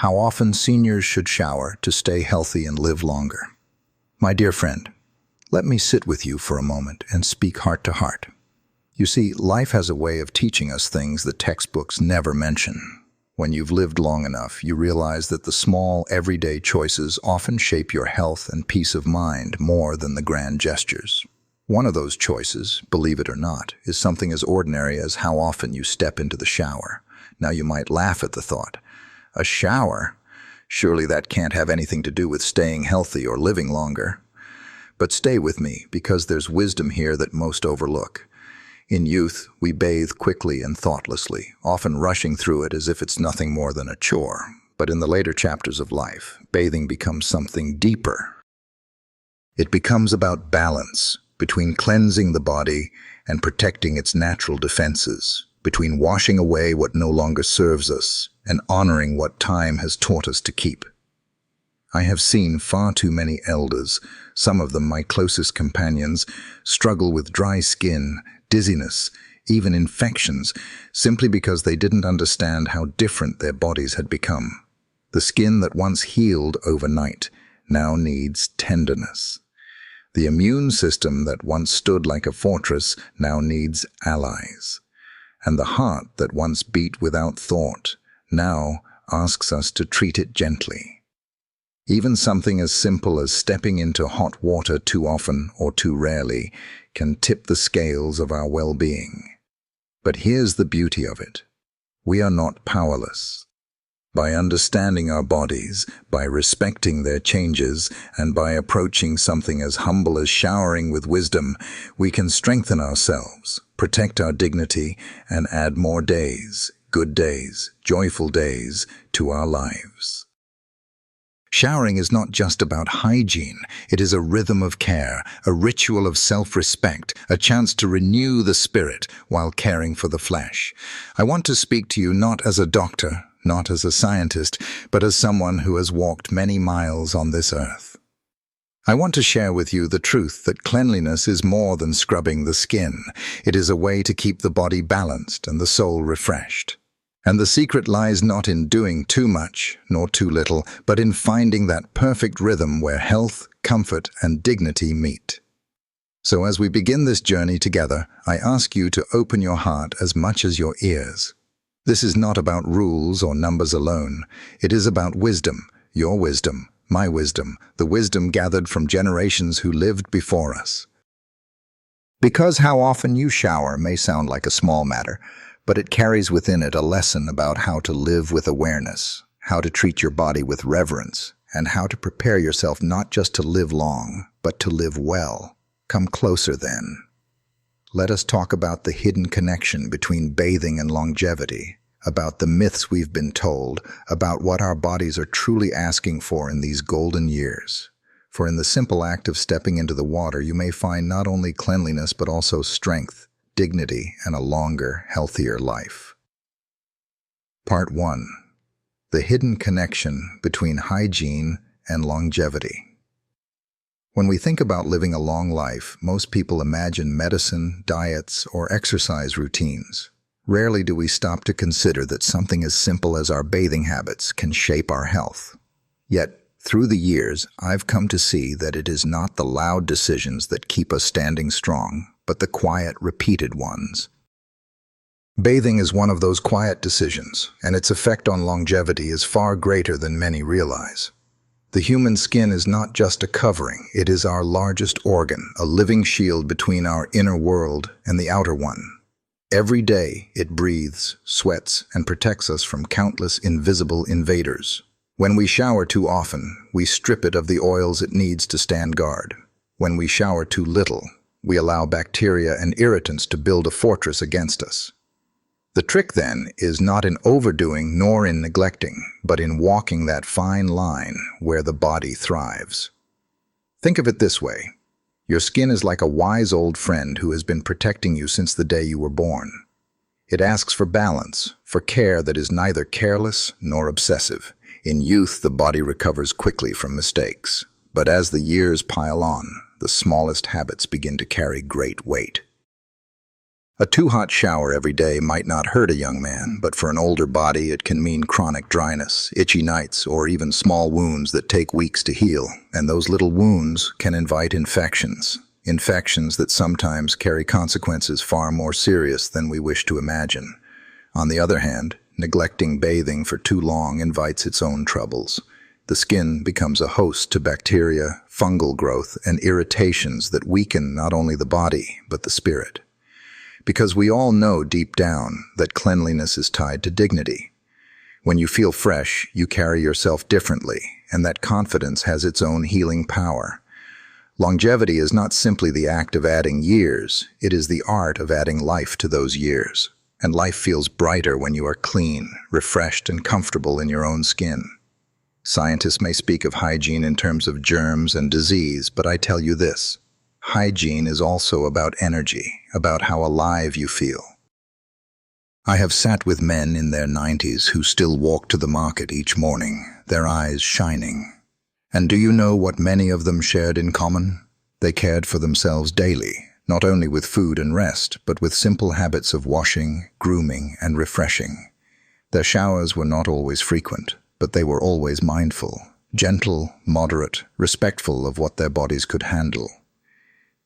How often seniors should shower to stay healthy and live longer. My dear friend, let me sit with you for a moment and speak heart to heart. You see, life has a way of teaching us things that textbooks never mention. When you've lived long enough, you realize that the small, everyday choices often shape your health and peace of mind more than the grand gestures. One of those choices, believe it or not, is something as ordinary as how often you step into the shower. Now you might laugh at the thought. A shower? Surely that can't have anything to do with staying healthy or living longer. But stay with me, because there's wisdom here that most overlook. In youth, we bathe quickly and thoughtlessly, often rushing through it as if it's nothing more than a chore. But in the later chapters of life, bathing becomes something deeper. It becomes about balance between cleansing the body and protecting its natural defenses, between washing away what no longer serves us and honoring what time has taught us to keep. I have seen far too many elders, some of them my closest companions, struggle with dry skin, dizziness, even infections, simply because they didn't understand how different their bodies had become. The skin that once healed overnight now needs tenderness. The immune system that once stood like a fortress now needs allies. And the heart that once beat without thought now asks us to treat it gently. Even something as simple as stepping into hot water too often or too rarely can tip the scales of our well-being. But here's the beauty of it. We are not powerless. By understanding our bodies, by respecting their changes, and by approaching something as humble as showering with wisdom, we can strengthen ourselves, protect our dignity, and add more days, good days, joyful days, to our lives. Showering is not just about hygiene. It is a rhythm of care, a ritual of self-respect, a chance to renew the spirit while caring for the flesh. I want to speak to you not as a doctor, not as a scientist, but as someone who has walked many miles on this earth. I want to share with you the truth that cleanliness is more than scrubbing the skin. It is a way to keep the body balanced and the soul refreshed. And the secret lies not in doing too much, nor too little, but in finding that perfect rhythm where health, comfort, and dignity meet. So as we begin this journey together, I ask you to open your heart as much as your ears. This is not about rules or numbers alone. It is about wisdom, your wisdom, my wisdom, the wisdom gathered from generations who lived before us. Because how often you shower may sound like a small matter, but it carries within it a lesson about how to live with awareness, how to treat your body with reverence, and how to prepare yourself not just to live long, but to live well. Come closer then. Let us talk about the hidden connection between bathing and longevity, about the myths we've been told, about what our bodies are truly asking for in these golden years. For in the simple act of stepping into the water, you may find not only cleanliness but also strength, dignity, and a longer, healthier life. Part 1. The hidden connection between hygiene and longevity. When we think about living a long life, most people imagine medicine, diets, or exercise routines. Rarely do we stop to consider that something as simple as our bathing habits can shape our health. Yet, through the years, I've come to see that it is not the loud decisions that keep us standing strong, but the quiet, repeated ones. Bathing is one of those quiet decisions, and its effect on longevity is far greater than many realize. The human skin is not just a covering, it is our largest organ, a living shield between our inner world and the outer one. Every day, it breathes, sweats, and protects us from countless invisible invaders. When we shower too often, we strip it of the oils it needs to stand guard. When we shower too little, we allow bacteria and irritants to build a fortress against us. The trick, then, is not in overdoing nor in neglecting, but in walking that fine line where the body thrives. Think of it this way. Your skin is like a wise old friend who has been protecting you since the day you were born. It asks for balance, for care that is neither careless nor obsessive. In youth, the body recovers quickly from mistakes, but as the years pile on, the smallest habits begin to carry great weight. A too hot shower every day might not hurt a young man, but for an older body it can mean chronic dryness, itchy nights, or even small wounds that take weeks to heal. And those little wounds can invite infections. Infections that sometimes carry consequences far more serious than we wish to imagine. On the other hand, neglecting bathing for too long invites its own troubles. The skin becomes a host to bacteria, fungal growth, and irritations that weaken not only the body, but the spirit. Because we all know deep down that cleanliness is tied to dignity. When you feel fresh, you carry yourself differently, and that confidence has its own healing power. Longevity is not simply the act of adding years, it is the art of adding life to those years. And life feels brighter when you are clean, refreshed, and comfortable in your own skin. Scientists may speak of hygiene in terms of germs and disease, but I tell you this. Hygiene is also about energy, about how alive you feel. I have sat with men in their 90s who still walk to the market each morning, their eyes shining. And do you know what many of them shared in common? They cared for themselves daily, not only with food and rest, but with simple habits of washing, grooming, and refreshing. Their showers were not always frequent, but they were always mindful, gentle, moderate, respectful of what their bodies could handle.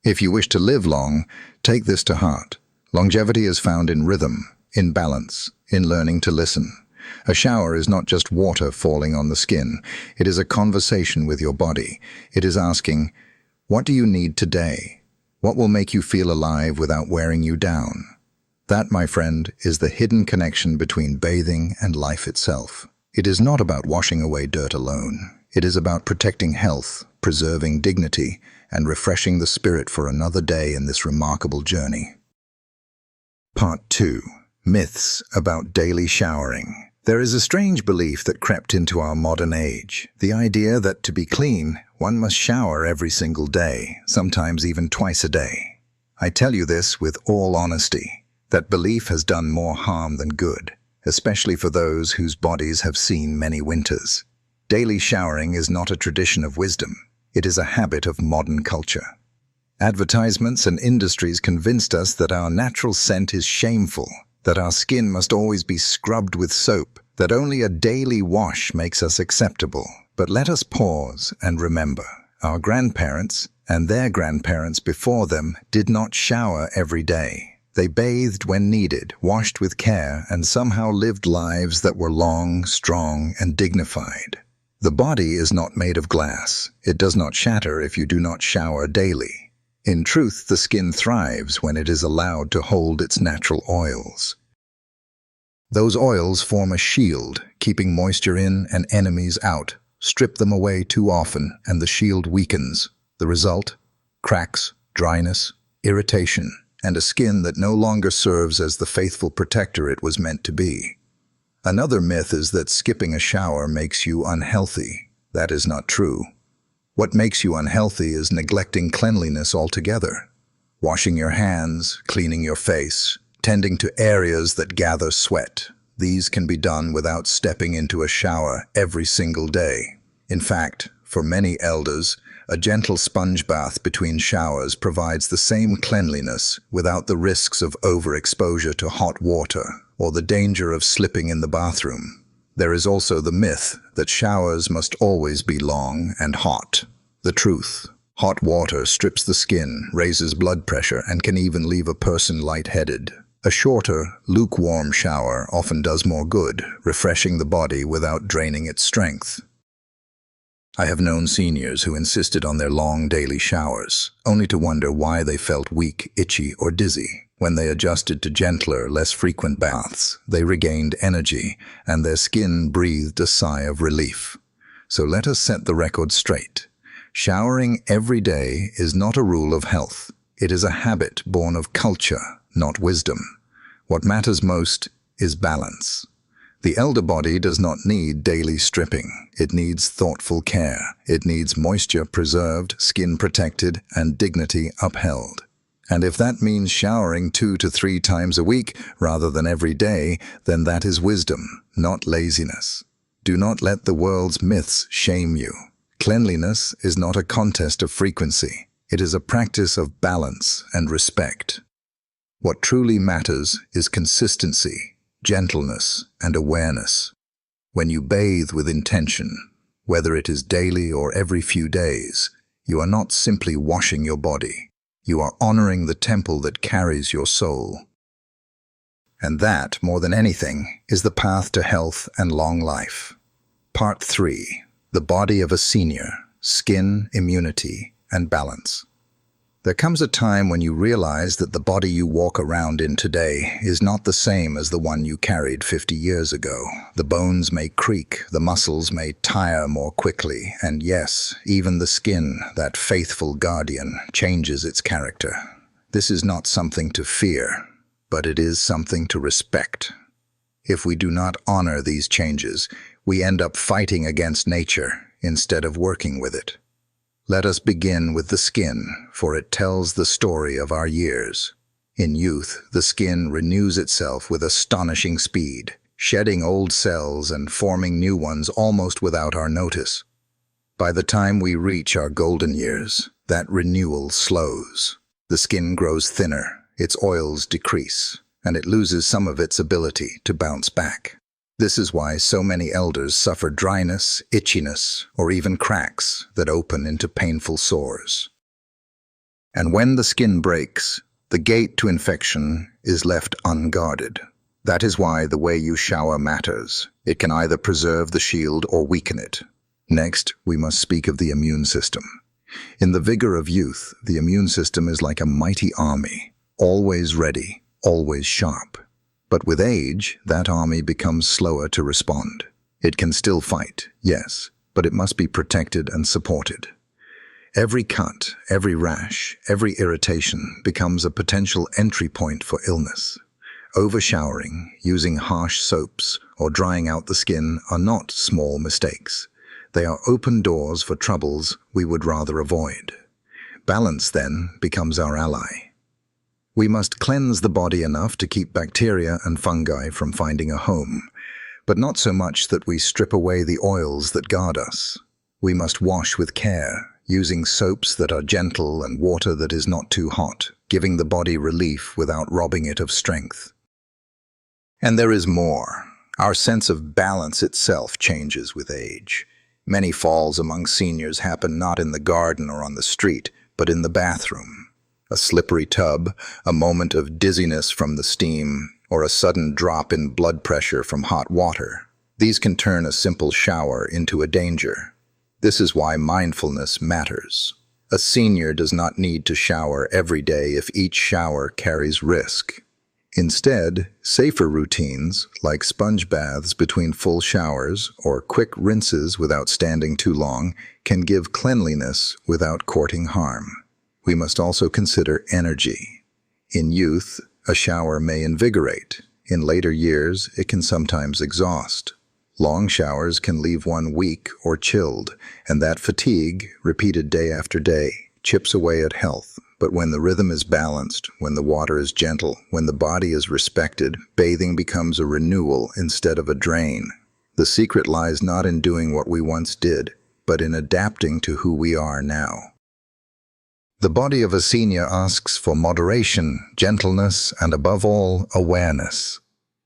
If you wish to live long, take this to heart. Longevity is found in rhythm, in balance, in learning to listen. A shower is not just water falling on the skin. It is a conversation with your body. It is asking, what do you need today? What will make you feel alive without wearing you down? That, my friend, is the hidden connection between bathing and life itself. It is not about washing away dirt alone. It is about protecting health, preserving dignity, and refreshing the spirit for another day in this remarkable journey. Part 2. Myths about daily showering. There is a strange belief that crept into our modern age, the idea that to be clean, one must shower every single day, sometimes even twice a day. I tell you this with all honesty. That belief has done more harm than good, especially for those whose bodies have seen many winters. Daily showering is not a tradition of wisdom. It is a habit of modern culture. Advertisements and industries convinced us that our natural scent is shameful, that our skin must always be scrubbed with soap, that only a daily wash makes us acceptable. But let us pause and remember, our grandparents and their grandparents before them did not shower every day. They bathed when needed, washed with care, and somehow lived lives that were long, strong, and dignified. The body is not made of glass. It does not shatter if you do not shower daily. In truth, the skin thrives when it is allowed to hold its natural oils. Those oils form a shield, keeping moisture in and enemies out. Strip them away too often, and the shield weakens. The result? Cracks, dryness, irritation, and a skin that no longer serves as the faithful protector it was meant to be. Another myth is that skipping a shower makes you unhealthy. That is not true. What makes you unhealthy is neglecting cleanliness altogether. Washing your hands, cleaning your face, tending to areas that gather sweat. These can be done without stepping into a shower every single day. In fact, for many elders, a gentle sponge bath between showers provides the same cleanliness without the risks of overexposure to hot water or the danger of slipping in the bathroom. There is also the myth that showers must always be long and hot. The truth: hot water strips the skin, raises blood pressure, and can even leave a person lightheaded. A shorter, lukewarm shower often does more good, refreshing the body without draining its strength. I have known seniors who insisted on their long daily showers, only to wonder why they felt weak, itchy, or dizzy. When they adjusted to gentler, less frequent baths, they regained energy, and their skin breathed a sigh of relief. So let us set the record straight. Showering every day is not a rule of health. It is a habit born of culture, not wisdom. What matters most is balance. The elder body does not need daily stripping. It needs thoughtful care. It needs moisture preserved, skin protected, and dignity upheld. And if that means showering 2 to 3 times a week rather than every day, then that is wisdom, not laziness. Do not let the world's myths shame you. Cleanliness is not a contest of frequency. It is a practice of balance and respect. What truly matters is consistency, gentleness, and awareness. When you bathe with intention, whether it is daily or every few days, you are not simply washing your body. You are honoring the temple that carries your soul. And that, more than anything, is the path to health and long life. Part 3. The body of a senior: skin, immunity, and balance. There comes a time when you realize that the body you walk around in today is not the same as the one you carried 50 years ago. The bones may creak, the muscles may tire more quickly, and yes, even the skin, that faithful guardian, changes its character. This is not something to fear, but it is something to respect. If we do not honor these changes, we end up fighting against nature instead of working with it. Let us begin with the skin, for it tells the story of our years. In youth, the skin renews itself with astonishing speed, shedding old cells and forming new ones almost without our notice. By the time we reach our golden years, that renewal slows. The skin grows thinner, its oils decrease, and it loses some of its ability to bounce back. This is why so many elders suffer dryness, itchiness, or even cracks that open into painful sores. And when the skin breaks, the gate to infection is left unguarded. That is why the way you shower matters. It can either preserve the shield or weaken it. Next, we must speak of the immune system. In the vigor of youth, the immune system is like a mighty army, always ready, always sharp. But with age, that army becomes slower to respond. It can still fight, yes, but it must be protected and supported. Every cut, every rash, every irritation becomes a potential entry point for illness. Overshowering, using harsh soaps, or drying out the skin are not small mistakes. They are open doors for troubles we would rather avoid. Balance, then, becomes our ally. We must cleanse the body enough to keep bacteria and fungi from finding a home, but not so much that we strip away the oils that guard us. We must wash with care, using soaps that are gentle and water that is not too hot, giving the body relief without robbing it of strength. And there is more. Our sense of balance itself changes with age. Many falls among seniors happen not in the garden or on the street, but in the bathroom. A slippery tub, a moment of dizziness from the steam, or a sudden drop in blood pressure from hot water. These can turn a simple shower into a danger. This is why mindfulness matters. A senior does not need to shower every day if each shower carries risk. Instead, safer routines, like sponge baths between full showers or quick rinses without standing too long, can give cleanliness without courting harm. We must also consider energy. In youth, a shower may invigorate. In later years, it can sometimes exhaust. Long showers can leave one weak or chilled, and that fatigue, repeated day after day, chips away at health. But when the rhythm is balanced, when the water is gentle, when the body is respected, bathing becomes a renewal instead of a drain. The secret lies not in doing what we once did, but in adapting to who we are now. The body of a senior asks for moderation, gentleness, and above all, awareness.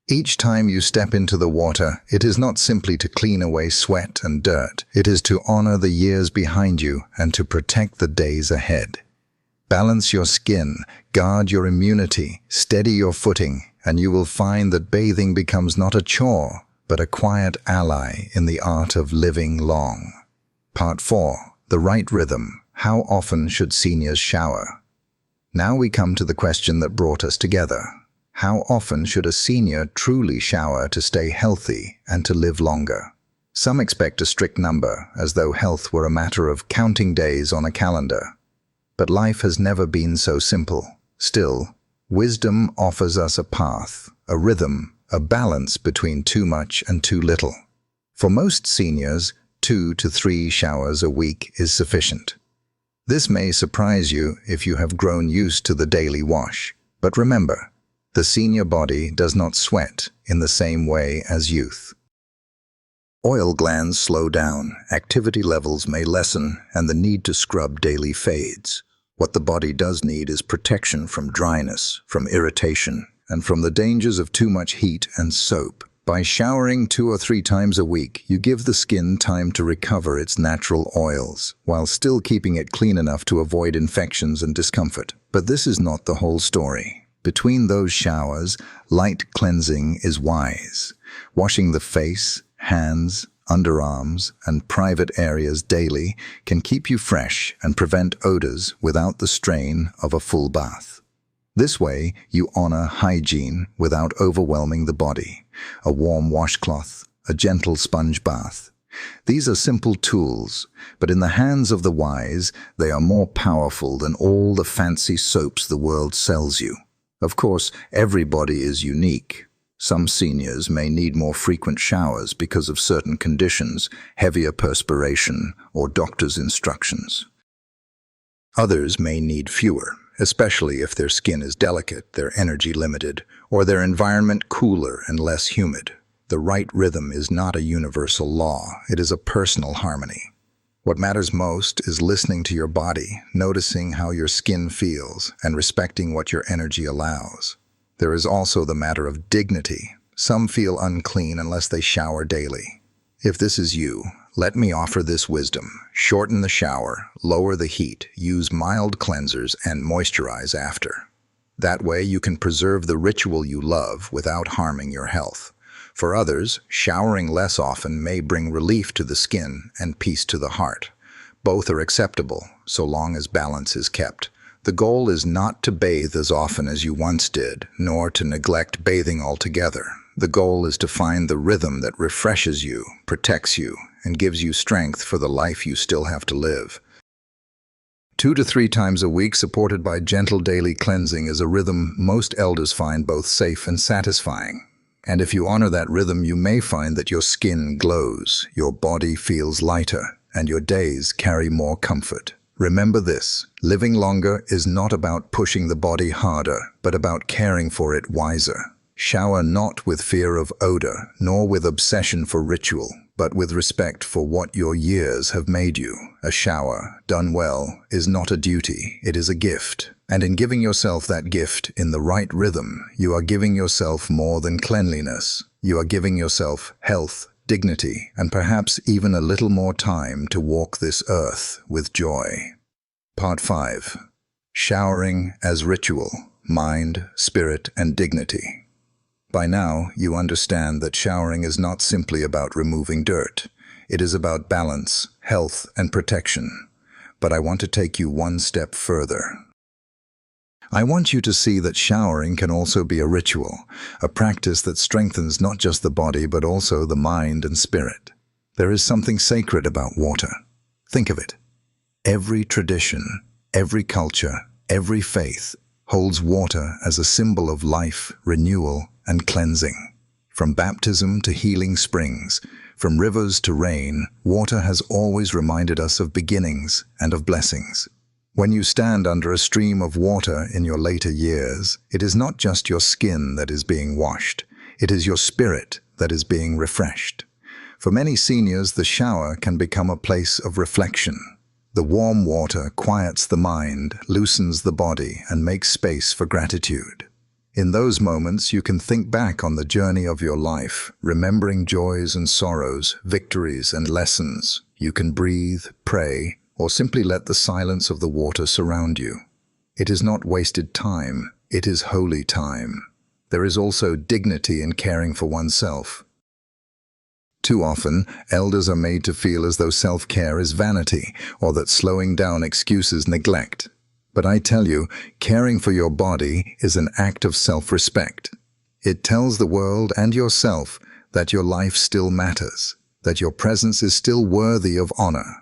Each time you step into the water, it is not simply to clean away sweat and dirt. It is to honor the years behind you and to protect the days ahead. Balance your skin, guard your immunity, steady your footing, and you will find that bathing becomes not a chore, but a quiet ally in the art of living long. Part 4. The right rhythm. How often should seniors shower? Now we come to the question that brought us together. How often should a senior truly shower to stay healthy and to live longer? Some expect a strict number, as though health were a matter of counting days on a calendar. But life has never been so simple. Still, wisdom offers us a path, a rhythm, a balance between too much and too little. For most seniors, 2 to 3 showers a week is sufficient. This may surprise you if you have grown used to the daily wash, but remember, the senior body does not sweat in the same way as youth. Oil glands slow down, activity levels may lessen, and the need to scrub daily fades. What the body does need is protection from dryness, from irritation, and from the dangers of too much heat and soap. By showering 2 or 3 times a week, you give the skin time to recover its natural oils, while still keeping it clean enough to avoid infections and discomfort. But this is not the whole story. Between those showers, light cleansing is wise. Washing the face, hands, underarms, and private areas daily can keep you fresh and prevent odors without the strain of a full bath. This way, you honor hygiene without overwhelming the body. A warm washcloth, a gentle sponge bath. These are simple tools, but in the hands of the wise, they are more powerful than all the fancy soaps the world sells you. Of course, every body is unique. Some seniors may need more frequent showers because of certain conditions, heavier perspiration, or doctor's instructions. Others may need fewer, especially if their skin is delicate, their energy limited, or their environment cooler and less humid. The right rhythm is not a universal law, it is a personal harmony. What matters most is listening to your body, noticing how your skin feels, and respecting what your energy allows. There is also the matter of dignity. Some feel unclean unless they shower daily. If this is you, let me offer this wisdom. Shorten the shower, lower the heat, use mild cleansers, and moisturize after. That way you can preserve the ritual you love without harming your health. For others, showering less often may bring relief to the skin and peace to the heart. Both are acceptable, so long as balance is kept. The goal is not to bathe as often as you once did, nor to neglect bathing altogether. The goal is to find the rhythm that refreshes you, protects you, and gives you strength for the life you still have to live. 2 to 3 times a week, supported by gentle daily cleansing, is a rhythm most elders find both safe and satisfying. And if you honor that rhythm, you may find that your skin glows, your body feels lighter, and your days carry more comfort. Remember this, living longer is not about pushing the body harder, but about caring for it wiser. Shower not with fear of odor, nor with obsession for ritual, but with respect for what your years have made you. A shower, done well, is not a duty, it is a gift. And in giving yourself that gift in the right rhythm, you are giving yourself more than cleanliness. You are giving yourself health, dignity, and perhaps even a little more time to walk this earth with joy. Part 5. Showering as ritual, mind, spirit, and dignity. By now, you understand that showering is not simply about removing dirt. It is about balance, health, and protection. But I want to take you one step further. I want you to see that showering can also be a ritual, a practice that strengthens not just the body but also the mind and spirit. There is something sacred about water. Think of it. Every tradition, every culture, every faith holds water as a symbol of life, renewal, and cleansing. From baptism to healing springs, from rivers to rain, water has always reminded us of beginnings and of blessings. When you stand under a stream of water in your later years, it is not just your skin that is being washed, it is your spirit that is being refreshed. For many seniors, the shower can become a place of reflection. The warm water quiets the mind, loosens the body, and makes space for gratitude. In those moments, you can think back on the journey of your life, remembering joys and sorrows, victories and lessons. You can breathe, pray, or simply let the silence of the water surround you. It is not wasted time, it is holy time. There is also dignity in caring for oneself. Too often, elders are made to feel as though self-care is vanity, or that slowing down excuses neglect. But I tell you, caring for your body is an act of self-respect. It tells the world and yourself that your life still matters, that your presence is still worthy of honor.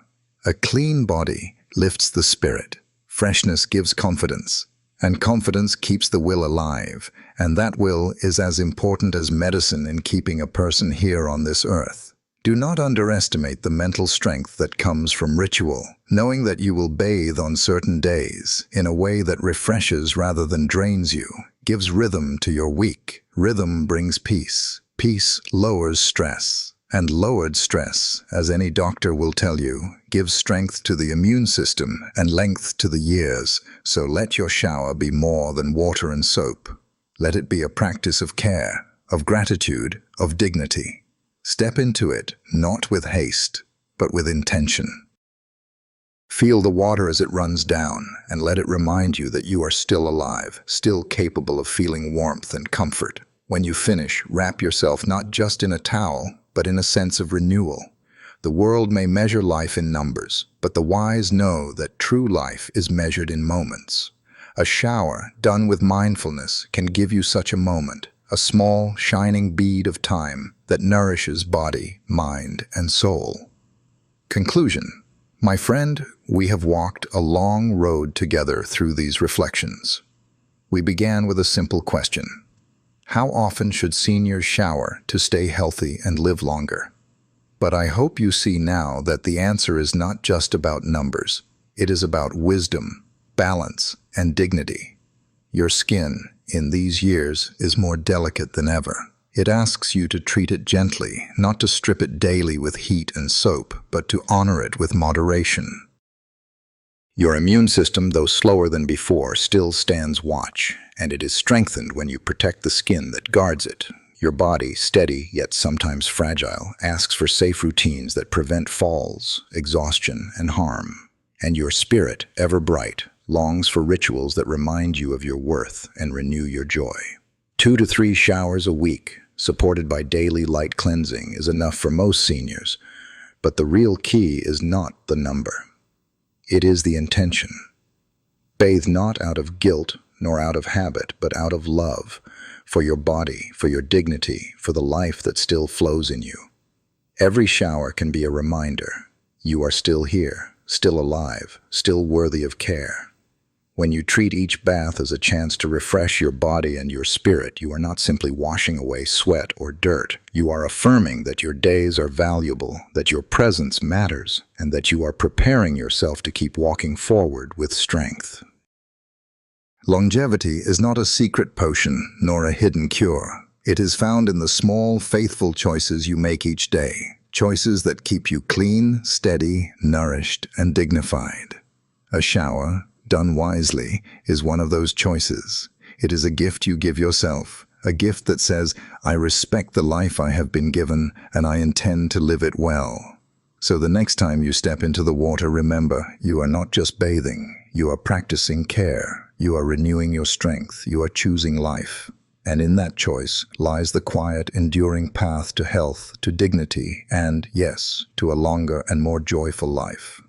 A clean body lifts the spirit, freshness gives confidence, and confidence keeps the will alive, and that will is as important as medicine in keeping a person here on this earth. Do not underestimate the mental strength that comes from ritual, knowing that you will bathe on certain days in a way that refreshes rather than drains you, gives rhythm to your week. Rhythm brings peace. Peace lowers stress. and lowered stress, as any doctor will tell you, gives strength to the immune system and length to the years. So let your shower be more than water and soap. Let it be a practice of care, of gratitude, of dignity. Step into it, not with haste, but with intention. Feel the water as it runs down, and let it remind you that you are still alive, still capable of feeling warmth and comfort. When you finish, wrap yourself not just in a towel, but in a sense of renewal. The world may measure life in numbers, but the wise know that true life is measured in moments. A shower, done with mindfulness, can give you such a moment, a small, shining bead of time that nourishes body, mind, and soul. Conclusion. My friend, we have walked a long road together through these reflections. We began with a simple question. How often should seniors shower to stay healthy and live longer? But I hope you see now that the answer is not just about numbers. It is about wisdom, balance, and dignity. Your skin, in these years, is more delicate than ever. It asks you to treat it gently, not to strip it daily with heat and soap, but to honor it with moderation. Your immune system, though slower than before, still stands watch, and it is strengthened when you protect the skin that guards it. Your body, steady yet sometimes fragile, asks for safe routines that prevent falls, exhaustion, and harm. And your spirit, ever bright, longs for rituals that remind you of your worth and renew your joy. 2 to 3 showers a week, supported by daily light cleansing, is enough for most seniors. But the real key is not the number. It is the intention. Bathe not out of guilt nor out of habit, but out of love, for your body, for your dignity, for the life that still flows in you. Every shower can be a reminder. You are still here, still alive, still worthy of care. When you treat each bath as a chance to refresh your body and your spirit, you are not simply washing away sweat or dirt. You are affirming that your days are valuable, that your presence matters, and that you are preparing yourself to keep walking forward with strength. Longevity is not a secret potion, nor a hidden cure. It is found in the small, faithful choices you make each day. Choices that keep you clean, steady, nourished, and dignified. A shower, done wisely, is one of those choices. It is a gift you give yourself, a gift that says, I respect the life I have been given, and I intend to live it well. So the next time you step into the water, remember, you are not just bathing, you are practicing care, you are renewing your strength, you are choosing life. And in that choice lies the quiet, enduring path to health, to dignity, and, yes, to a longer and more joyful life.